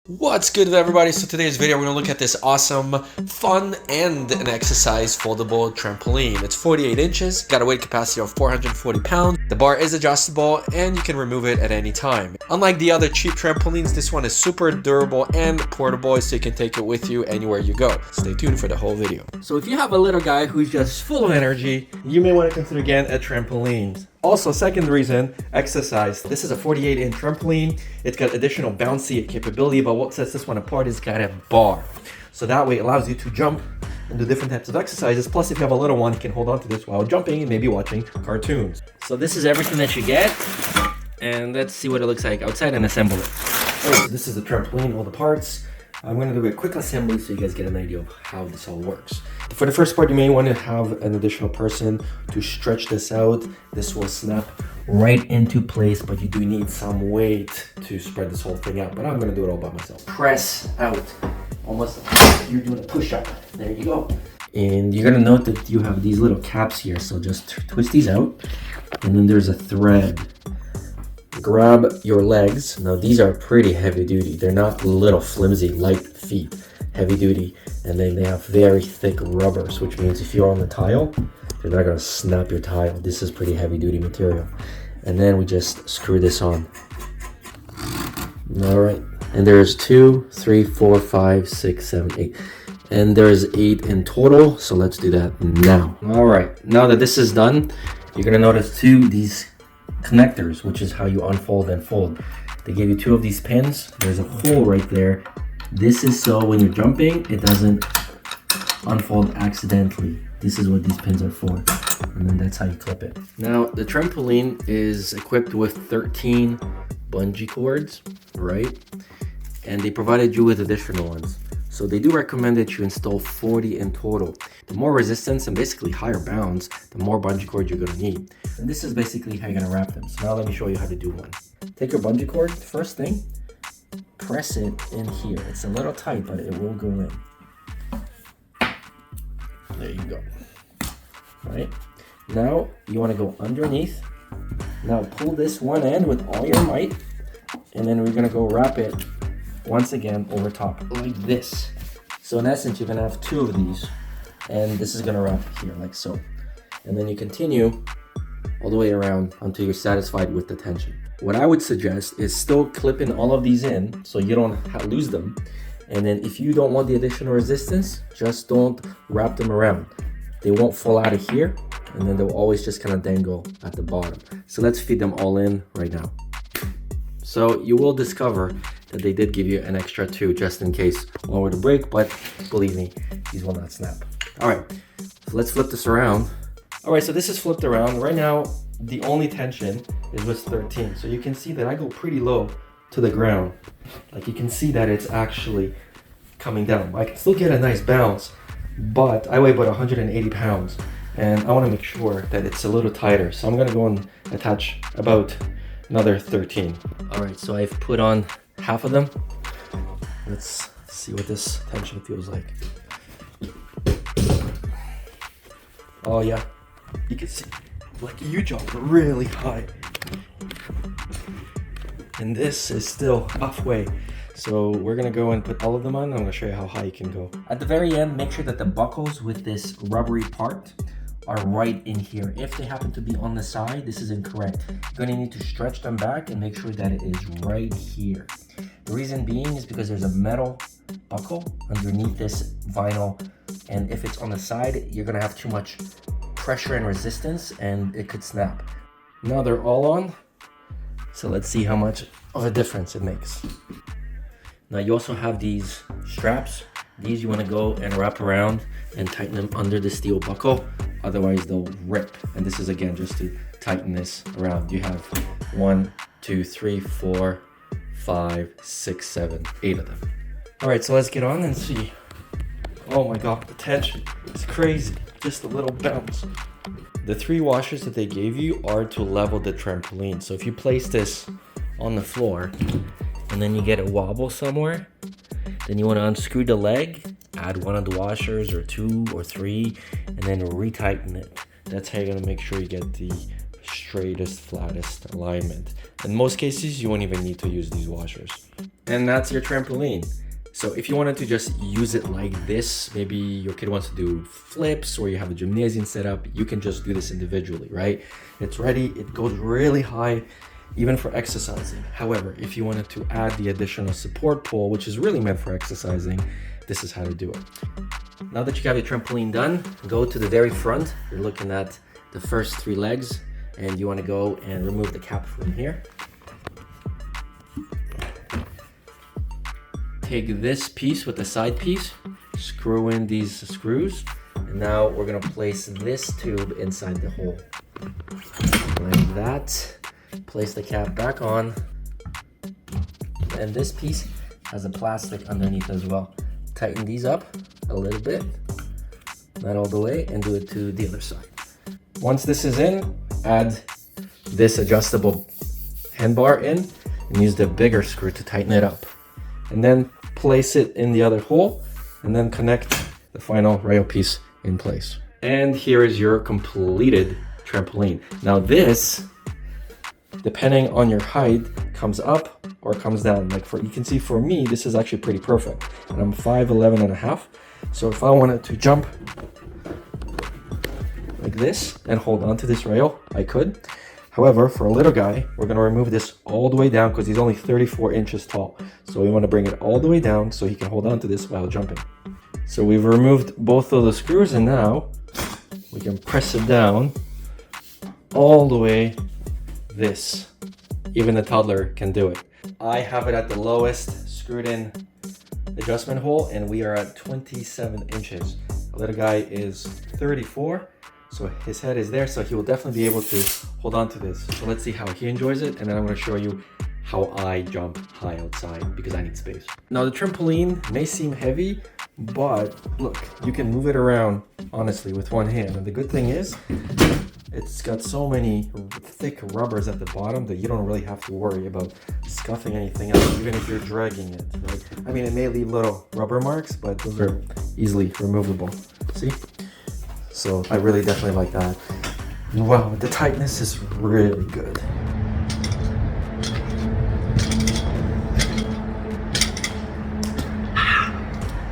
What's good everybody? So today's video we're going to look at this awesome, fun, and an exercise foldable trampoline. It's 48 inches, got a weight capacity of 440 pounds. The bar is adjustable and you can remove it at any time. Unlike the other cheap trampolines, this one is super durable and portable, so you can take it with you anywhere you go. Stay tuned for the whole video. So if you have a little guy who's just full of energy, you may want to consider again a trampoline. Also, second reason, exercise. This is a 48-inch trampoline. It's got additional bouncy capability, but what sets this one apart is it's got a bar. So that way it allows you to jump and do different types of exercises. Plus, if you have a little one, you can hold on to this while jumping and maybe watching cartoons. So this is everything that you get. And let's see what it looks like outside and assemble it. Alright, so this is the trampoline, all the parts. I'm going to do a quick assembly so you guys get an idea of how this all works. For the first part, you may want to have an additional person to stretch this out. This will snap right into place, but you do need some weight to spread this whole thing out. But I'm going to do it all by myself. Press out, almost like you're doing a push-up. There you go. And you're going to note that you have these little caps here, so just twist these out. And then there's a thread. Grab your legs. Now these are pretty heavy duty. They're not little flimsy light feet, heavy duty. And then they have very thick rubbers, which means if you're on the tile, they're not gonna snap your tile. This is pretty heavy duty material. And then we just screw this on. All right, and there's 2, 3, 4, 5, 6, 7, 8. And there's 8 in total, so let's do that now. All right, now that this is done, you're gonna notice these connectors, which is how you unfold and fold. They gave you 2 of these pins. There's a hole right there. This is so when you're jumping, it doesn't unfold accidentally. This is what these pins are for. And then that's how you clip it. Now, the trampoline is equipped with 13 bungee cords, right? And they provided you with additional ones. So they do recommend that you install 40 in total. The more resistance and basically higher bounds, the more bungee cord you're gonna need. And this is basically how you're gonna wrap them. So now let me show you how to do one. Take your bungee cord, first thing, press it in here. It's a little tight, but it will go in. There you go. All right, now you wanna go underneath. Now pull this one end with all your might, and then we're gonna go wrap it once again over top like this. So in essence, you're gonna have 2 of these, and this is gonna wrap here like so. And then you continue all the way around until you're satisfied with the tension. What I would suggest is still clipping all of these in so you don't lose them. And then if you don't want the additional resistance, just don't wrap them around. They won't fall out of here, and then they'll always just kind of dangle at the bottom. So let's feed them all in right now. So you will discover that they did give you an extra 2 just in case one were to break, but believe me, these will not snap. All right, so let's flip this around. All right, so this is flipped around. Right now, the only tension is with 13. So you can see that I go pretty low to the ground. Like you can see that it's actually coming down. I can still get a nice bounce, but I weigh about 180 pounds and I wanna make sure that it's a little tighter. So I'm gonna go and attach about another 13. All right, so I've put on half of them. Let's see what this tension feels like. Oh yeah, you can see, like you jump really high. And this is still halfway. So we're gonna go and put all of them on. I'm gonna show you how high you can go. At the very end, make sure that the buckles with this rubbery part are right in here. If they happen to be on the side, this is incorrect. You're gonna need to stretch them back and make sure that it is right here. The reason being is because there's a metal buckle underneath this vinyl, and if it's on the side, you're gonna have too much pressure and resistance and it could snap. Now they're all on, so let's see how much of a difference it makes. Now you also have these straps. These you wanna go and wrap around and tighten them under the steel buckle. Otherwise they'll rip. And this is again just to tighten this around. You have 1, 2, 3, 4, 5, 6, 7, 8 of them. All right, so let's get on and see. Oh my God, the tension is crazy. Just a little bounce. The 3 washers that they gave you are to level the trampoline. So if you place this on the floor and then you get a wobble somewhere, then you want to unscrew the leg, add 1 of the washers or 2 or 3, and then retighten it. That's how you're going to make sure you get the straightest, flattest alignment. In most cases, you won't even need to use these washers. And that's your trampoline. So if you wanted to just use it like this, maybe your kid wants to do flips or you have a gymnasium set up, you can just do this individually, right? It's ready, it goes really high, even for exercising. However, if you wanted to add the additional support pole, which is really meant for exercising, this is how to do it. Now that you have your trampoline done, go to the very front. You're looking at the first 3 legs, and you want to go and remove the cap from here. Take this piece with the side piece, screw in these screws, and now we're going to place this tube inside the hole. Like that. Place the cap back on, and this piece has a plastic underneath as well. Tighten these up a little bit, not all the way, and do it to the other side. Once this is in, add this adjustable handbar in and use the bigger screw to tighten it up. And then place it in the other hole and then connect the final rail piece in place. And here is your completed trampoline. Now this, depending on your height, comes up or comes down. Like you can see for me, this is actually pretty perfect. And I'm 5'11" and a half. So if I wanted to jump like this and hold on to this rail, I could. However, for a little guy, we're gonna remove this all the way down because he's only 34 inches tall. So we wanna bring it all the way down so he can hold on to this while jumping. So we've removed both of the screws, and now we can press it down all the way this. Even a toddler can do it. I have it at the lowest screwed in adjustment hole, and we are at 27 inches. The little guy is 34, so his head is there, so he will definitely be able to hold on to this. So let's see how he enjoys it, and then I'm going to show you how I jump high outside because I need space. Now the trampoline may seem heavy, but look, you can move it around honestly with one hand. And the good thing is, it's got so many thick rubbers at the bottom that you don't really have to worry about scuffing anything else, even if you're dragging it, right? I mean, it may leave little rubber marks, but those are easily removable. See? So I really definitely like that. Wow, the tightness is really good.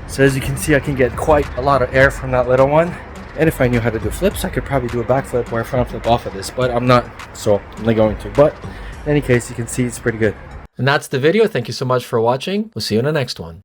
So as you can see, I can get quite a lot of air from that little one. And if I knew how to do flips, I could probably do a backflip or a front flip off of this, but I'm not, so I'm not going to. But in any case, you can see it's pretty good. And that's the video. Thank you so much for watching. We'll see you in the next one.